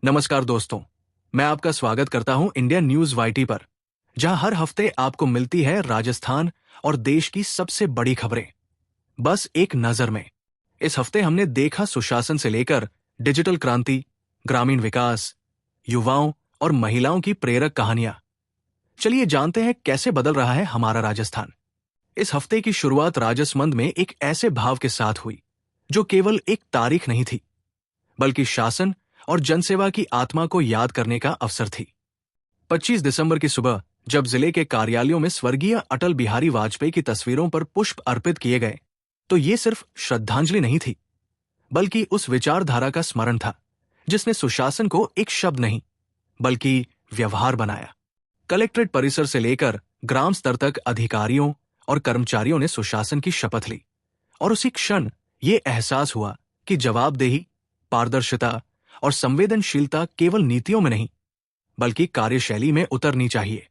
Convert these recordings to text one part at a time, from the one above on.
नमस्कार दोस्तों, मैं आपका स्वागत करता हूं इंडिया न्यूज वाईटी पर, जहां हर हफ्ते आपको मिलती है राजस्थान और देश की सबसे बड़ी खबरें बस एक नजर में। इस हफ्ते हमने देखा सुशासन से लेकर डिजिटल क्रांति, ग्रामीण विकास, युवाओं और महिलाओं की प्रेरक कहानियां। चलिए जानते हैं कैसे बदल रहा है हमारा राजस्थान। इस हफ्ते की शुरुआत राजसमंद में एक ऐसे भाव के साथ हुई जो केवल एक तारीख नहीं थी, बल्कि शासन और जनसेवा की आत्मा को याद करने का अवसर थी। 25 दिसंबर की सुबह जब जिले के कार्यालयों में स्वर्गीय अटल बिहारी वाजपेयी की तस्वीरों पर पुष्प अर्पित किए गए, तो ये सिर्फ श्रद्धांजलि नहीं थी, बल्कि उस विचारधारा का स्मरण था जिसने सुशासन को एक शब्द नहीं बल्कि व्यवहार बनाया। कलेक्ट्रेट परिसर से लेकर ग्राम स्तर तक अधिकारियों और कर्मचारियों ने सुशासन की शपथ ली, और उसी क्षण ये एहसास हुआ कि जवाबदेही, पारदर्शिता और संवेदनशीलता केवल नीतियों में नहीं बल्कि कार्यशैली में उतरनी चाहिए।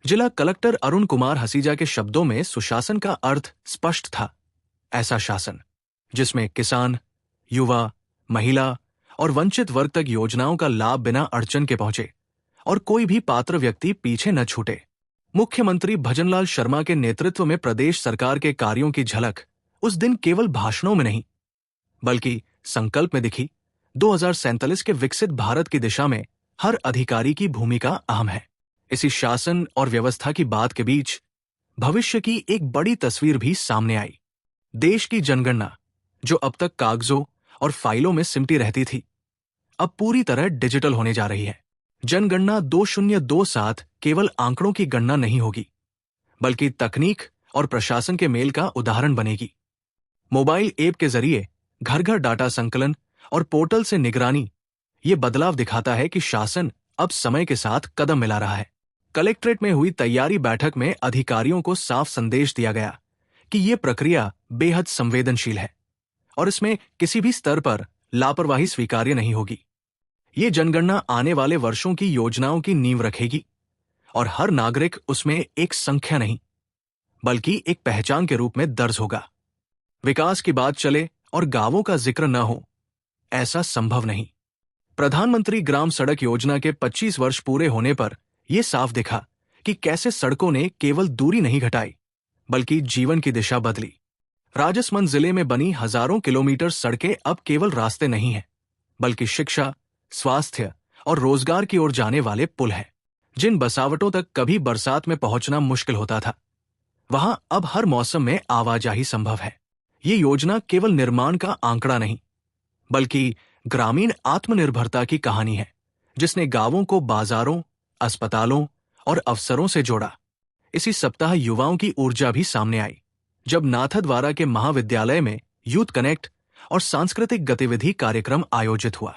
जिला कलेक्टर अरुण कुमार हसीजा के शब्दों में सुशासन का अर्थ स्पष्ट था। ऐसा शासन जिसमें किसान, युवा, महिला और वंचित वर्ग तक योजनाओं का लाभ बिना अड़चन के पहुंचे और कोई भी पात्र व्यक्ति पीछे न छूटे। मुख्यमंत्री भजनलाल शर्मा के नेतृत्व में प्रदेश सरकार के कार्यों की झलक उस दिन केवल भाषणों में नहीं बल्कि संकल्प में दिखी। 2047 के विकसित भारत की दिशा में हर अधिकारी की भूमिका अहम है। इसी शासन और व्यवस्था की बात के बीच भविष्य की एक बड़ी तस्वीर भी सामने आई। देश की जनगणना, जो अब तक कागजों और फाइलों में सिमटी रहती थी, अब पूरी तरह डिजिटल होने जा रही है। जनगणना 2027 केवल आंकड़ों की गणना नहीं होगी, बल्कि तकनीक और प्रशासन के मेल का उदाहरण बनेगी। मोबाइल ऐप के जरिए घर घर डाटा संकलन और पोर्टल से निगरानी, ये बदलाव दिखाता है कि शासन अब समय के साथ कदम मिला रहा है। कलेक्ट्रेट में हुई तैयारी बैठक में अधिकारियों को साफ संदेश दिया गया कि ये प्रक्रिया बेहद संवेदनशील है और इसमें किसी भी स्तर पर लापरवाही स्वीकार्य नहीं होगी। ये जनगणना आने वाले वर्षों की योजनाओं की नींव रखेगी और हर नागरिक उसमें एक संख्या नहीं बल्कि एक पहचान के रूप में दर्ज होगा। विकास की बात चले और गांवों का जिक्र न हो, ऐसा संभव नहीं। प्रधानमंत्री ग्राम सड़क योजना के 25 वर्ष पूरे होने पर यह साफ दिखा कि कैसे सड़कों ने केवल दूरी नहीं घटाई बल्कि जीवन की दिशा बदली। राजसमंद जिले में बनी हजारों किलोमीटर सड़कें अब केवल रास्ते नहीं हैं, बल्कि शिक्षा, स्वास्थ्य और रोजगार की ओर जाने वाले पुल हैं। जिन बसावटों तक कभी बरसात में पहुंचना मुश्किल होता था, वहां अब हर मौसम में आवाजाही संभव है। ये योजना केवल निर्माण का आंकड़ा नहीं बल्कि ग्रामीण आत्मनिर्भरता की कहानी है, जिसने गांवों को बाजारों, अस्पतालों और अवसरों से जोड़ा। इसी सप्ताह युवाओं की ऊर्जा भी सामने आई जब नाथद्वारा के महाविद्यालय में यूथ कनेक्ट और सांस्कृतिक गतिविधि कार्यक्रम आयोजित हुआ।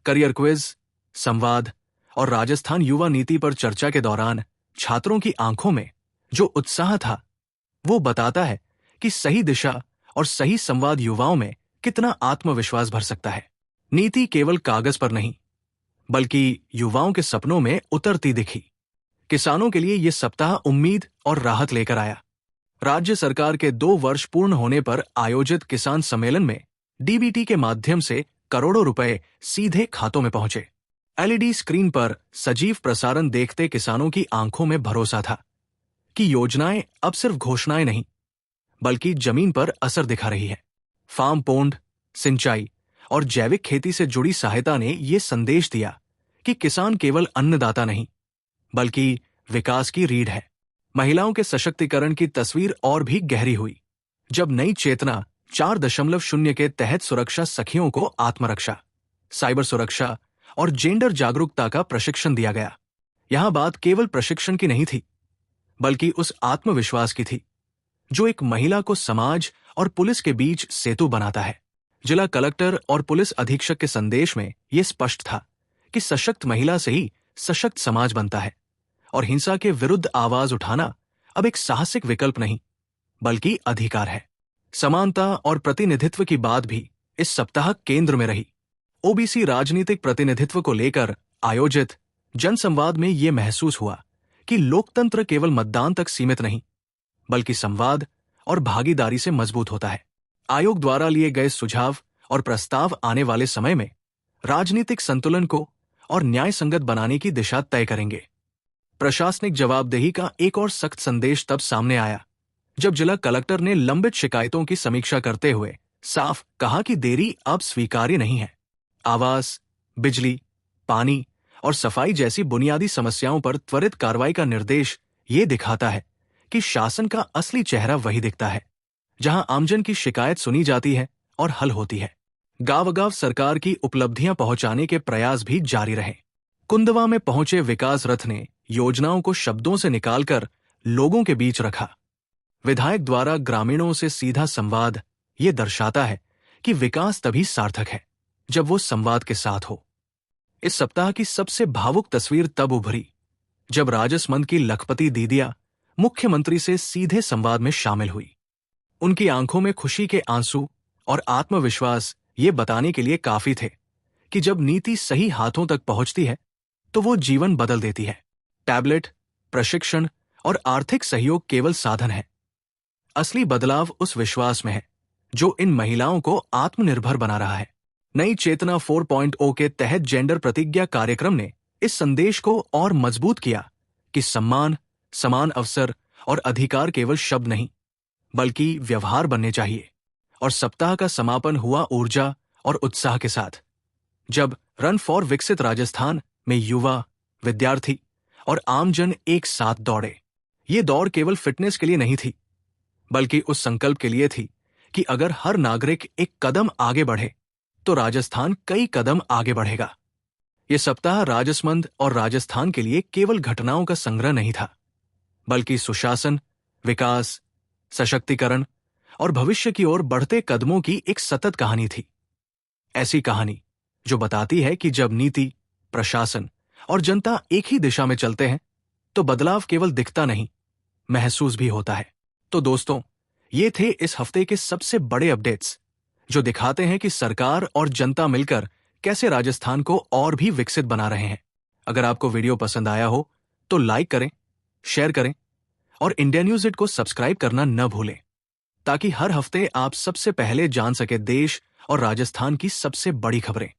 करियर क्विज, संवाद और राजस्थान युवा नीति पर चर्चा के दौरान छात्रों की आंखों में जो उत्साह था, वो बताता है कि सही दिशा और सही संवाद युवाओं में कितना आत्मविश्वास भर सकता है। नीति केवल कागज पर नहीं बल्कि युवाओं के सपनों में उतरती दिखी। किसानों के लिए यह सप्ताह उम्मीद और राहत लेकर आया। राज्य सरकार के 2 वर्ष पूर्ण होने पर आयोजित किसान सम्मेलन में डीबीटी के माध्यम से करोड़ों रुपए सीधे खातों में पहुंचे। एलईडी स्क्रीन पर सजीव प्रसारण देखते किसानों की आंखों में भरोसा था कि योजनाएं अब सिर्फ घोषणाएं नहीं बल्कि जमीन पर असर दिखा रही है। फार्म पोंड, सिंचाई और जैविक खेती से जुड़ी सहायता ने ये संदेश दिया कि किसान केवल अन्नदाता नहीं बल्कि विकास की रीढ़ है। महिलाओं के सशक्तिकरण की तस्वीर और भी गहरी हुई जब नई चेतना 4.0 के तहत सुरक्षा सखियों को आत्मरक्षा, साइबर सुरक्षा और जेंडर जागरूकता का प्रशिक्षण दिया गया। यहां बात केवल प्रशिक्षण की नहीं थी बल्कि उस आत्मविश्वास की थी जो एक महिला को समाज और पुलिस के बीच सेतु बनाता है। जिला कलेक्टर और पुलिस अधीक्षक के संदेश में यह स्पष्ट था कि सशक्त महिला से ही सशक्त समाज बनता है और हिंसा के विरुद्ध आवाज उठाना अब एक साहसिक विकल्प नहीं बल्कि अधिकार है। समानता और प्रतिनिधित्व की बात भी इस सप्ताह केंद्र में रही। ओबीसी राजनीतिक प्रतिनिधित्व को लेकर आयोजित जनसंवाद में यह महसूस हुआ कि लोकतंत्र केवल मतदान तक सीमित नहीं बल्कि संवाद और भागीदारी से मजबूत होता है। आयोग द्वारा लिए गए सुझाव और प्रस्ताव आने वाले समय में राजनीतिक संतुलन को और न्याय संगत बनाने की दिशा तय करेंगे। प्रशासनिक जवाबदेही का एक और सख्त संदेश तब सामने आया जब जिला कलेक्टर ने लंबित शिकायतों की समीक्षा करते हुए साफ कहा कि देरी अब स्वीकार्य नहीं है। आवास, बिजली, पानी और सफाई जैसी बुनियादी समस्याओं पर त्वरित कार्रवाई का निर्देश ये दिखाता है कि शासन का असली चेहरा वही दिखता है जहां आमजन की शिकायत सुनी जाती है और हल होती है। गांव-गांव सरकार की उपलब्धियां पहुंचाने के प्रयास भी जारी रहे। कुंदवा में पहुंचे विकास रथ ने योजनाओं को शब्दों से निकालकर लोगों के बीच रखा। विधायक द्वारा ग्रामीणों से सीधा संवाद ये दर्शाता है कि विकास तभी सार्थक है जब वो संवाद के साथ हो। इस सप्ताह की सबसे भावुक तस्वीर तब उभरी जब राजसमंद की लखपति दीदिया मुख्यमंत्री से सीधे संवाद में शामिल हुई। उनकी आंखों में खुशी के आंसू और आत्मविश्वास ये बताने के लिए काफी थे कि जब नीति सही हाथों तक पहुंचती है तो वो जीवन बदल देती है। टैबलेट, प्रशिक्षण और आर्थिक सहयोग केवल साधन है। असली बदलाव उस विश्वास में है जो इन महिलाओं को आत्मनिर्भर बना रहा है। नई चेतना 4.0 के तहत जेंडर प्रतिज्ञा कार्यक्रम ने इस संदेश को और मजबूत किया कि सम्मान, समान अवसर और अधिकार केवल शब्द नहीं बल्कि व्यवहार बनने चाहिए। और सप्ताह का समापन हुआ ऊर्जा और उत्साह के साथ जब रन फॉर विकसित राजस्थान में युवा, विद्यार्थी और आमजन एक साथ दौड़े। ये दौड़ केवल फिटनेस के लिए नहीं थी बल्कि उस संकल्प के लिए थी कि अगर हर नागरिक एक कदम आगे बढ़े तो राजस्थान कई कदम आगे बढ़ेगा। ये सप्ताह राजसमंद और राजस्थान के लिए केवल घटनाओं का संग्रह नहीं था बल्कि सुशासन, विकास, सशक्तिकरण और भविष्य की ओर बढ़ते कदमों की एक सतत कहानी थी। ऐसी कहानी जो बताती है कि जब नीति, प्रशासन और जनता एक ही दिशा में चलते हैं तो बदलाव केवल दिखता नहीं, महसूस भी होता है। तो दोस्तों, ये थे इस हफ्ते के सबसे बड़े अपडेट्स जो दिखाते हैं कि सरकार और जनता मिलकर कैसे राजस्थान को और भी विकसित बना रहे हैं। अगर आपको वीडियो पसंद आया हो तो लाइक करें, शेयर करें और इंडिया न्यूज इट को सब्सक्राइब करना न भूलें ताकि हर हफ्ते आप सबसे पहले जान सके देश और राजस्थान की सबसे बड़ी खबरें।